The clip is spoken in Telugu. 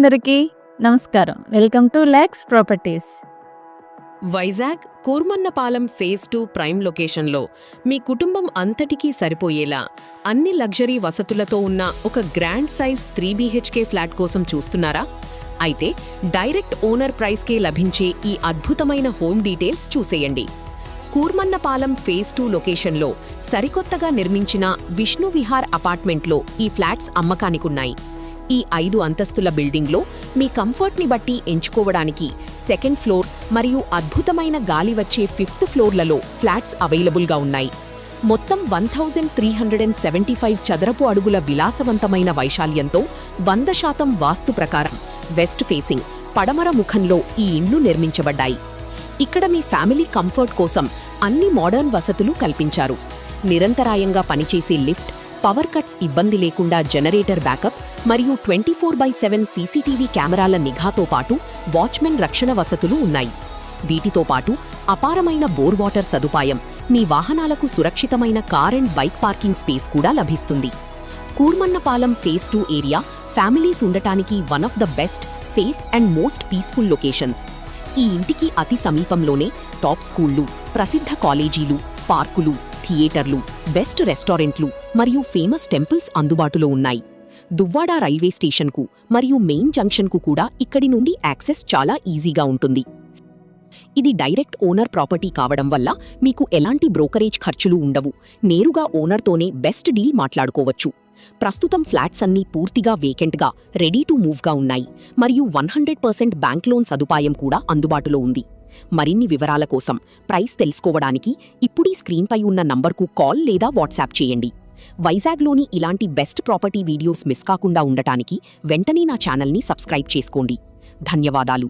అందరికీ నమస్కారం. Welcome to Lex properties. Vizag Kurmannapalem phase 2 prime లొకేషన్లో మీ కుటుంబం అంతటికీ సరిపోయేలా అన్ని లగ్జరీ వసతులతో ఉన్న ఒక గ్రాండ్ సైజ్ 3 BHK ఫ్లాట్ కోసం చూస్తున్నారా? అయితే డైరెక్ట్ ఓనర్ ప్రైస్కే లభించే ఈ అద్భుతమైన హోమ్ డీటెయిల్స్ చూసేయండి. కూర్మన్నపాలెం ఫేజ్ 2 లొకేషన్లో సరికొత్తగా నిర్మించిన విష్ణు విహార్ అపార్ట్మెంట్లో ఈ ఫ్లాట్స్ అమ్మకానికున్నాయి. ఈ 5 అంతస్తుల బిల్డింగ్లో మీ కంఫర్ట్ని బట్టి ఎంచుకోవడానికి సెకండ్ ఫ్లోర్ మరియు అద్భుతమైన గాలి వచ్చే 5th ఫ్లోర్లలో ఫ్లాట్స్ అవైలబుల్గా ఉన్నాయి. మొత్తం 1375 చదరపు అడుగుల విలాసవంతమైన వైశాల్యంతో 100% వాస్తు ప్రకారం వెస్ట్ ఫేసింగ్ పడమర ముఖంలో ఈ ఇండ్లు నిర్మించబడ్డాయి. ఇక్కడ మీ ఫ్యామిలీ కంఫర్ట్ కోసం అన్ని మోడర్న్ వసతులు కల్పించారు. నిరంతరాయంగా పనిచేసే లిఫ్ట్, పవర్ కట్స్ ఇబ్బంది లేకుండా జనరేటర్ బ్యాకప్ మరియు 24/7 సీసీటీవీ కెమెరాల నిఘాతో పాటు వాచ్మెన్ రక్షణ వసతులు ఉన్నాయి. వీటితో పాటు అపారమైన బోర్ వాటర్ సదుపాయం, మీ వాహనాలకు సురక్షితమైన car and bike parking space కూడా లభిస్తుంది. కూర్మన్నపాలెం ఫేజ్ 2 ఏరియా ఫ్యామిలీస్ ఉండటానికి one of the best, safe and most peaceful locations. ఈ ఇంటికి అతి సమీపంలోనే టాప్ స్కూళ్లు, ప్రసిద్ధ కాలేజీలు, పార్కులు, థియేటర్లు, బెస్ట్ రెస్టారెంట్లు మరియు ఫేమస్ టెంపుల్స్ అందుబాటులో ఉన్నాయి. దువ్వాడ రైల్వే స్టేషన్కు మరియు మెయిన్ జంక్షన్కు కూడా ఇక్కడి నుండి యాక్సెస్ చాలా ఈజీగా ఉంటుంది. ఇది డైరెక్ట్ ఓనర్ ప్రాపర్టీ కావడం వల్ల మీకు ఎలాంటి బ్రోకరేజ్ ఖర్చులు ఉండవు. నేరుగా ఓనర్తోనే బెస్ట్ డీల్ మాట్లాడుకోవచ్చు. ప్రస్తుతం ఫ్లాట్స్ అన్నీ పూర్తిగా వేకెంట్గా, రెడీ టు మూవ్గా ఉన్నాయి మరియు 100% బ్యాంక్ లోన్ సదుపాయం కూడా అందుబాటులో ఉంది. మరిన్ని వివరాల కోసం, ప్రైస్ తెలుసుకోవడానికి ఇప్పుడీ స్క్రీన్పై ఉన్న నంబర్కు కాల్ లేదా వాట్సాప్ చేయండి. వైజాగ్లోని ఇలాంటి బెస్ట్ ప్రాపర్టీ వీడియోస్ మిస్ కాకుండా ఉండటానికి వెంటనే నా ఛానల్ని సబ్స్క్రైబ్ చేసుకోండి. ధన్యవాదాలు.